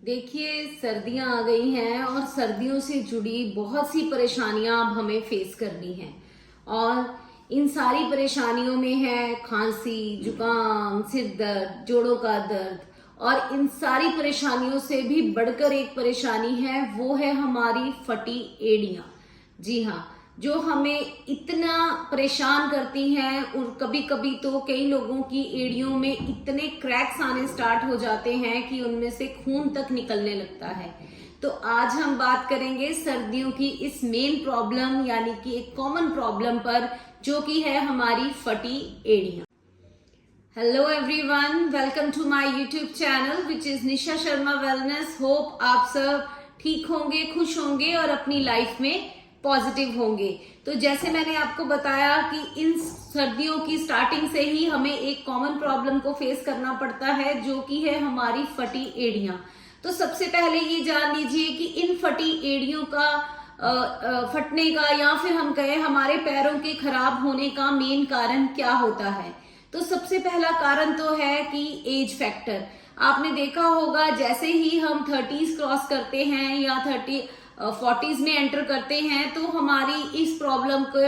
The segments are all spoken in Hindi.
देखिए, सर्दियां आ गई हैं और सर्दियों से जुड़ी बहुत सी परेशानियां अब हमें फेस करनी है। और इन सारी परेशानियों में है खांसी, जुकाम, सिर दर्द, जोड़ों का दर्द। और इन सारी परेशानियों से भी बढ़कर एक परेशानी है, वो है हमारी फटी एड़ियां। जी हाँ, जो हमें इतना परेशान करती हैं। और कभी कभी तो कई लोगों की एड़ियों में इतने क्रैक्स आने स्टार्ट हो जाते हैं कि उनमें से खून तक निकलने लगता है। तो आज हम बात करेंगे सर्दियों की इस मेन प्रॉब्लम यानी कि एक कॉमन प्रॉब्लम पर, जो कि है हमारी फटी एड़ियां। Hello everyone, welcome to my YouTube channel which is Nisha Sharma wellness. Hope आप सब ठीक होंगे, खुश होंगे और अपनी लाइफ में पॉजिटिव होंगे। तो जैसे मैंने आपको बताया कि इन सर्दियों की स्टार्टिंग से ही हमें एक कॉमन प्रॉब्लम को फेस करना पड़ता है, जो कि है हमारी फटी एड़ियां। तो सबसे पहले ये जान लीजिए कि इन फटी एड़ियों का फटने का या फिर हम कहें हमारे पैरों के खराब होने का मेन कारण क्या होता है। तो सबसे पहला कारण तो है कि एज फैक्टर। आपने देखा होगा, जैसे ही हम 30s क्रॉस करते हैं या 40s में एंटर करते हैं तो हमारी इस प्रॉब्लम को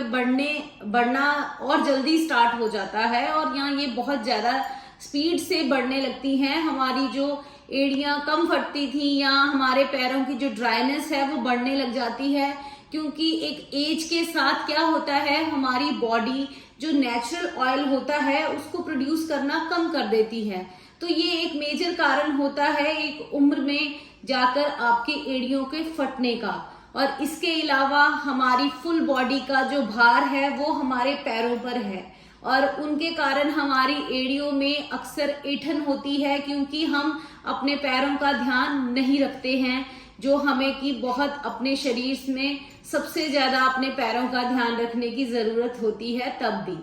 बढ़ना और जल्दी स्टार्ट हो जाता है। और यहाँ ये बहुत ज्यादा स्पीड से बढ़ने लगती हैं। हमारी जो एड़ियां कम फटती थी या हमारे पैरों की जो ड्राइनेस है वो बढ़ने लग जाती है, क्योंकि एक एज के साथ क्या होता है, हमारी बॉडी जो नेचुरल ऑयल होता है उसको प्रोड्यूस करना कम कर देती है। तो ये एक मेजर कारण होता है एक उम्र में जाकर आपकी एड़ियों के फटने का। और इसके अलावा हमारी फुल बॉडी का जो भार है वो हमारे पैरों पर है, और उनके कारण हमारी एड़ियों में अक्सर ऐंठन होती है, क्योंकि हम अपने पैरों का ध्यान नहीं रखते हैं, जो हमें कि बहुत अपने शरीर में सबसे ज्यादा अपने पैरों का ध्यान रखने की जरूरत होती है तब भी।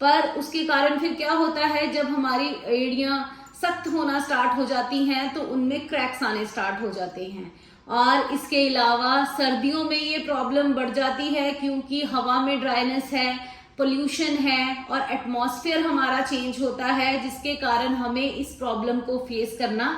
पर उसके कारण फिर क्या होता है, जब हमारी एड़ियां सख्त होना स्टार्ट हो जाती हैं तो उनमें क्रैक्स आने स्टार्ट हो जाते हैं। और इसके अलावा सर्दियों में ये प्रॉब्लम बढ़ जाती है, क्योंकि हवा में ड्राइनेस है, पोल्यूशन है और एटमॉस्फेयर हमारा चेंज होता है, जिसके कारण हमें इस प्रॉब्लम को फेस करना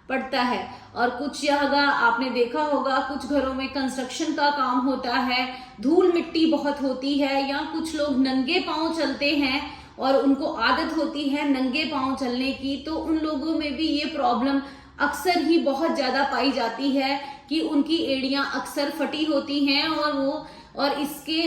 पड़ता है। और कुछ जगह आपने देखा होगा, कुछ घरों में कंस्ट्रक्शन का काम होता है, धूल मिट्टी बहुत होती है, या कुछ लोग नंगे पांव चलते हैं और उनको आदत होती है नंगे पांव चलने की। तो उन लोगों में भी ये प्रॉब्लम अक्सर ही बहुत ज्यादा पाई जाती है कि उनकी एड़ियां अक्सर फटी होती हैं और इसके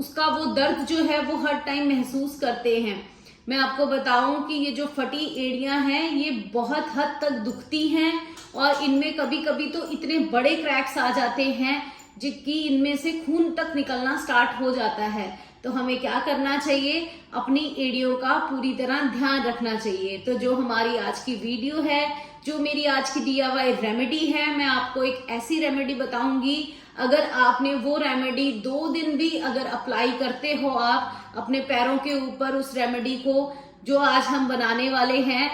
उसका वो दर्द जो है वो हर टाइम महसूस करते हैं। मैं आपको बताऊं कि ये जो फटी एड़ियां हैं ये बहुत हद तक दुखती हैं, और इनमें कभी कभी तो इतने बड़े क्रैक्स आ जाते हैं जिनकी इनमें से खून तक निकलना स्टार्ट हो जाता है। तो हमें क्या करना चाहिए, अपनी एड़ियों का पूरी तरह ध्यान रखना चाहिए। तो जो हमारी आज की वीडियो है, जो मेरी आज की DIY रेमेडी है, मैं आपको एक ऐसी रेमेडी बताऊंगी, अगर आपने वो रेमेडी 2 दिन भी अगर अप्लाई करते हो आप अपने पैरों के ऊपर उस रेमेडी को जो आज हम बनाने वाले हैं,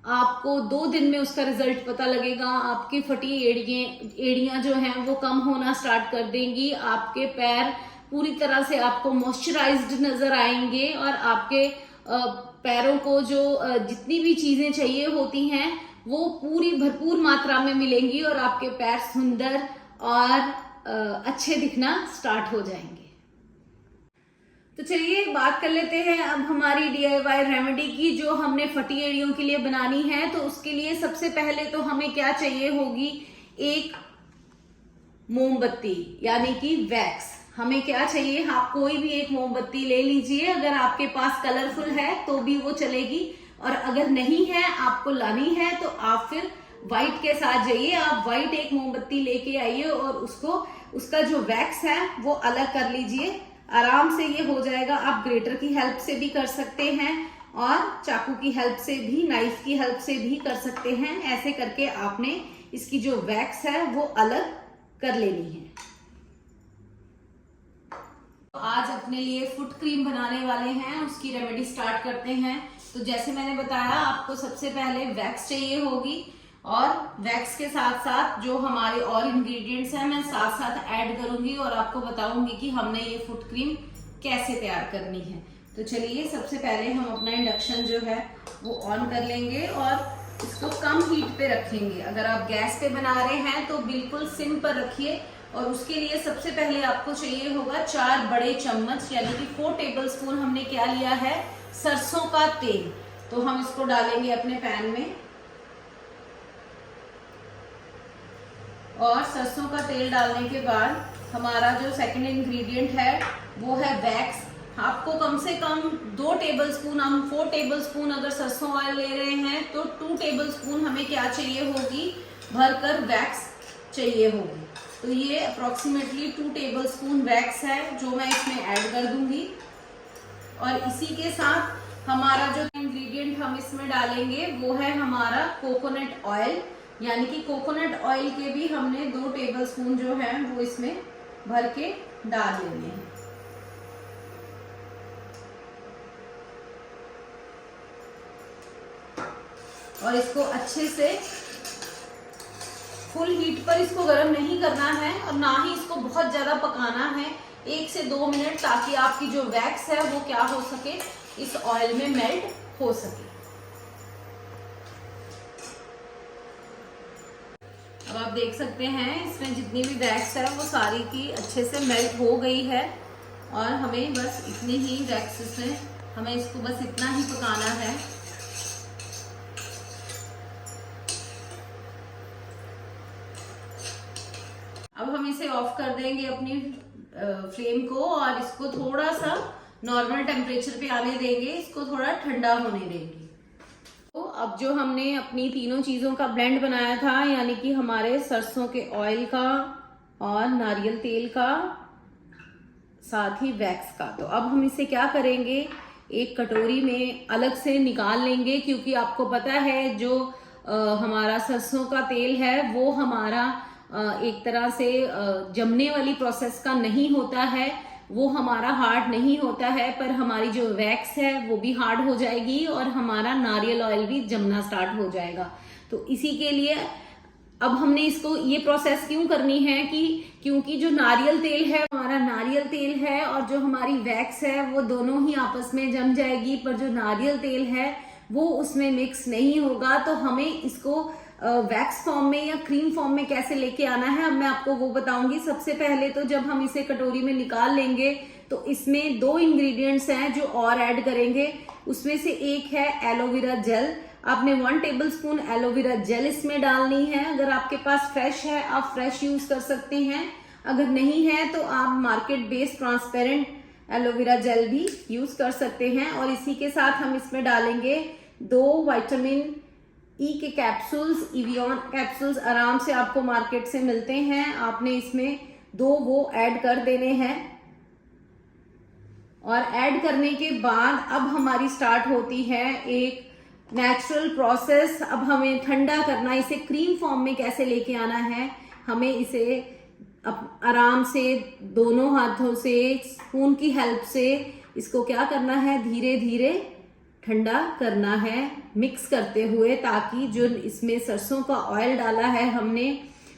आपको 2 दिन में उसका रिजल्ट पता लगेगा। आपकी फटी एड़ियां जो हैं वो कम होना स्टार्ट कर देंगी, आपके पैर पूरी तरह से आपको मॉइस्चराइज्ड नजर आएंगे, और आपके पैरों को जो जितनी भी चीजें चाहिए होती हैं वो पूरी भरपूर मात्रा में मिलेंगी, और आपके पैर सुंदर और अच्छे दिखना स्टार्ट हो जाएंगे। तो चलिए बात कर लेते हैं अब हमारी DIY रेमेडी की, जो हमने फटी एड़ियों के लिए बनानी है। तो उसके लिए सबसे पहले तो हमें क्या चाहिए होगी, एक मोमबत्ती यानी कि वैक्स। हमें क्या चाहिए, आप कोई भी एक मोमबत्ती ले लीजिए, अगर आपके पास कलरफुल है तो भी वो चलेगी, और अगर नहीं है आपको लानी है तो आप फिर व्हाइट के साथ जाइए। आप व्हाइट एक मोमबत्ती लेके आइए और उसका जो वैक्स है वो अलग कर लीजिए। आराम से ये हो जाएगा। आप ग्रेटर की हेल्प से भी कर सकते हैं और चाकू की हेल्प से भी, नाइफ की हेल्प से भी कर सकते हैं। ऐसे करके आपने इसकी जो वैक्स है वो अलग कर लेनी है। आज अपने लिए फुट क्रीम बनाने वाले हैं, उसकी रेमेडी स्टार्ट करते हैं। तो जैसे मैंने बताया, आपको सबसे पहले वैक्स चाहिए होगी, और वैक्स के साथ साथ जो हमारे और इंग्रेडिएंट्स हैं मैं साथ साथ ऐड करूंगी और आपको बताऊंगी कि हमने ये फुट क्रीम कैसे तैयार करनी है। तो चलिए सबसे पहले हम अपना इंडक्शन जो है वो ऑन कर लेंगे, और इसको कम हीट पे रखेंगे। अगर आप गैस पे बना रहे हैं तो बिल्कुल सिम पर रखिए। और उसके लिए सबसे पहले आपको चाहिए होगा 4 बड़े चम्मच यानी कि 4 टेबलस्पून हमने क्या लिया है, सरसों का तेल। तो हम इसको डालेंगे अपने पैन में। और सरसों का तेल डालने के बाद हमारा जो सेकंड इंग्रेडिएंट है वो है वैक्स। आपको कम से कम 2 टेबलस्पून, हम 4 टेबलस्पून अगर सरसों ऑयल ले रहे हैं तो 2 टेबलस्पून हमें क्या चाहिए होगी, भरकर वैक्स चाहिए होगी। तो ये अप्रोक्सीमेटली 2 टेबलस्पून वैक्स है जो मैं इसमें ऐड कर दूंगी। और इसी के साथ हमारा जो इंग्रेडिएंट हम इसमें डालेंगे वो है हमारा कोकोनट ऑयल, यानी कि कोकोनट ऑयल के भी हमने 2 टेबलस्पून जो है वो इसमें भर के डाल लेने हैं। और इसको अच्छे से फुल हीट पर इसको गर्म नहीं करना है और ना ही इसको बहुत ज्यादा पकाना है, 1 से 2 मिनट, ताकि आपकी जो वैक्स है वो क्या हो सके, इस ऑयल में मेल्ट हो सके। अब आप देख सकते हैं इसमें जितनी भी वैक्स है वो सारी की अच्छे से मेल्ट हो गई है। और हमें बस इतनी ही वैक्स इसमें, हमें इसको बस इतना ही पकाना है। अब हम इसे ऑफ कर देंगे अपनी फ्लेम को और इसको थोड़ा सा नॉर्मल टेम्परेचर पे आने देंगे, इसको थोड़ा ठंडा होने देंगे। तो अब जो हमने अपनी तीनों चीजों का ब्लेंड बनाया था, यानी कि हमारे सरसों के ऑयल का और नारियल तेल का, साथ ही वैक्स का, तो अब हम इसे क्या करेंगे, एक कटोरी में अलग से निकाल लेंगे। क्योंकि आपको पता है जो हमारा सरसों का तेल है वो हमारा एक तरह से जमने वाली प्रोसेस का नहीं होता है, वो हमारा हार्ड नहीं होता है, पर हमारी जो वैक्स है वो भी हार्ड हो जाएगी और हमारा नारियल ऑयल भी जमना स्टार्ट हो जाएगा। तो इसी के लिए अब हमने इसको ये प्रोसेस क्यों करनी है कि क्योंकि जो नारियल तेल है, हमारा नारियल तेल है और जो हमारी वैक्स है वो दोनों ही आपस में जम जाएगी, पर जो नारियल तेल है वो उसमें मिक्स नहीं होगा। तो हमें इसको वैक्स फॉर्म में या क्रीम फॉर्म में कैसे लेके आना है, अब मैं आपको वो बताऊंगी। सबसे पहले तो जब हम इसे कटोरी में निकाल लेंगे तो इसमें 2 इंग्रेडिएंट्स हैं जो और ऐड करेंगे। उसमें से एक है एलोवेरा जेल। आपने 1 टेबलस्पून एलोवेरा जेल इसमें डालनी है। अगर आपके पास फ्रेश है आप फ्रेश यूज कर सकते हैं, अगर नहीं है तो आप market based transparent aloe vera gel भी यूज कर सकते हैं। और इसी के साथ हम इसमें डालेंगे 2 विटामिन ई के कैप्सूल्स, इवियन कैप्सूल्स आराम से आपको मार्केट से मिलते हैं, आपने इसमें 2 वो ऐड कर देने हैं। और ऐड करने के बाद अब हमारी स्टार्ट होती है एक नेचुरल प्रोसेस। अब हमें ठंडा करना, इसे क्रीम फॉर्म में कैसे लेके आना है, हमें इसे आराम से दोनों हाथों से स्पून की हेल्प से इसको क्या करना है, धीरे धीरे ठंडा करना है मिक्स करते हुए, ताकि जो इसमें सरसों का ऑयल डाला है हमने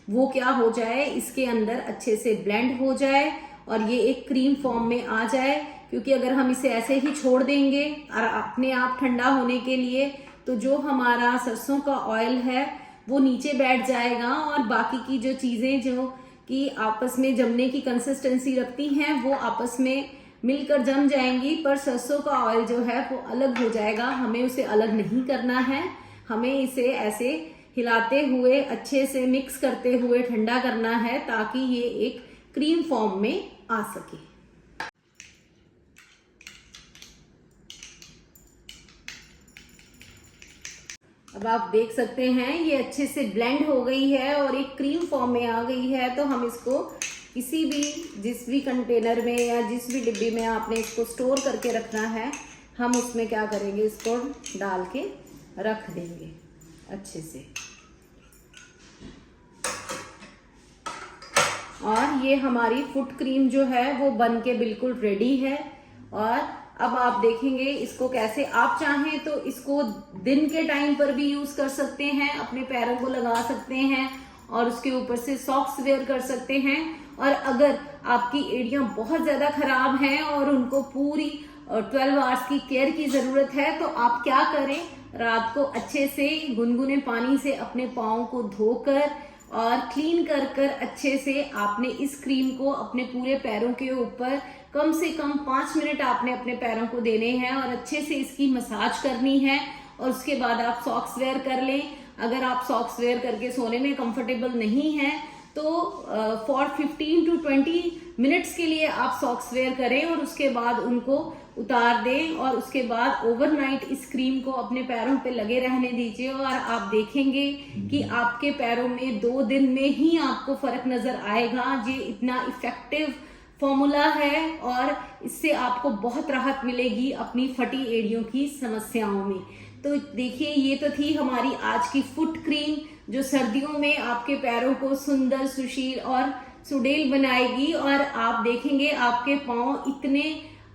वो क्या हो जाए, इसके अंदर अच्छे से ब्लेंड हो जाए और ये एक क्रीम फॉर्म में आ जाए। क्योंकि अगर हम इसे ऐसे ही छोड़ देंगे और अपने आप ठंडा होने के लिए, तो जो हमारा सरसों का ऑयल है वो नीचे बैठ जाएगा और बाकी की जो चीजें जो कि आपस में जमने की कंसिस्टेंसी रखती हैं वो आपस में मिलकर जम जाएंगी, पर सरसों का ऑयल जो है वो अलग हो जाएगा। हमें उसे अलग नहीं करना है, हमें इसे ऐसे हिलाते हुए अच्छे से मिक्स करते हुए ठंडा करना है ताकि ये एक क्रीम फॉर्म में आ सके। अब आप देख सकते हैं ये अच्छे से ब्लेंड हो गई है और एक क्रीम फॉर्म में आ गई है। तो हम इसको किसी भी जिस भी कंटेनर में या जिस भी डिब्बी में आपने इसको स्टोर करके रखना है, हम उसमें क्या करेंगे, इसको डाल के रख देंगे अच्छे से। और ये हमारी फुट क्रीम जो है वो बन के बिल्कुल रेडी है। और अब आप देखेंगे इसको कैसे, आप चाहें तो इसको दिन के टाइम पर भी यूज कर सकते हैं, अपने पैरों को लगा सकते हैं और उसके ऊपर से सॉक्स वेयर कर सकते हैं। और अगर आपकी एड़ियां बहुत ज्यादा खराब हैं और उनको पूरी 12 आवर्स की केयर की जरूरत है, तो आप क्या करें, रात को अच्छे से गुनगुने पानी से अपने पाँव को धोकर और क्लीन कर कर अच्छे से आपने इस क्रीम को अपने पूरे पैरों के ऊपर कम से कम 5 मिनट आपने अपने पैरों को देने हैं और अच्छे से इसकी मसाज करनी है। और उसके बाद आप सॉक्स वेयर कर लें। अगर आप सॉक्स वेयर करके सोने में कंफर्टेबल नहीं है तो फॉर 15 to 20 मिनट्स के लिए आप सॉक्स वेयर करें और उसके बाद उनको उतार दें और उसके बाद ओवरनाइट इस क्रीम को अपने पैरों पे लगे रहने दीजिए और आप देखेंगे कि आपके पैरों में 2 दिन में ही आपको फर्क नजर आएगा। ये इतना इफेक्टिव फॉर्मूला है और इससे आपको बहुत राहत मिलेगी अपनी फटी एड़ियों की समस्याओं में। तो देखिए, ये तो थी हमारी आज की फुट क्रीम जो सर्दियों में आपके पैरों को सुंदर, सुशील और सुडौल बनाएगी और आप देखेंगे आपके पाँव इतने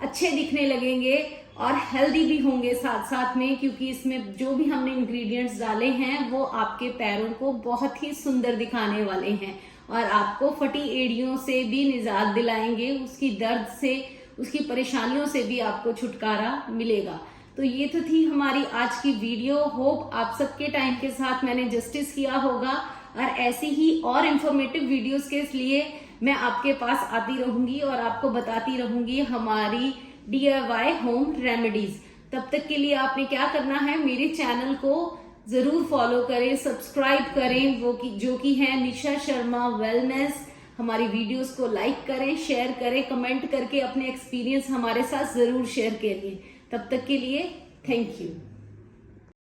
अच्छे दिखने लगेंगे और हेल्दी भी होंगे साथ साथ में, क्योंकि इसमें जो भी हमने इंग्रेडिएंट्स डाले हैं वो आपके पैरों को बहुत ही सुंदर दिखाने वाले हैं और आपको फटी एड़ियों से भी निजात दिलाएंगे, उसकी दर्द से, उसकी परेशानियों से भी आपको छुटकारा मिलेगा। तो ये तो थी हमारी आज की वीडियो। होप आप सबके टाइम के साथ मैंने जस्टिस किया होगा और ऐसी ही और इन्फॉर्मेटिव वीडियोस के लिए मैं आपके पास आती रहूंगी और आपको बताती रहूंगी हमारी DIY होम रेमेडीज। तब तक के लिए आपने क्या करना है, मेरे चैनल को जरूर फॉलो करें, सब्सक्राइब करें, वो की जो कि है निशा शर्मा वेलनेस। हमारी वीडियोस को लाइक करें, शेयर करें, कमेंट करके अपने एक्सपीरियंस हमारे साथ जरूर शेयर करिए। तब तक के लिए थैंक यू।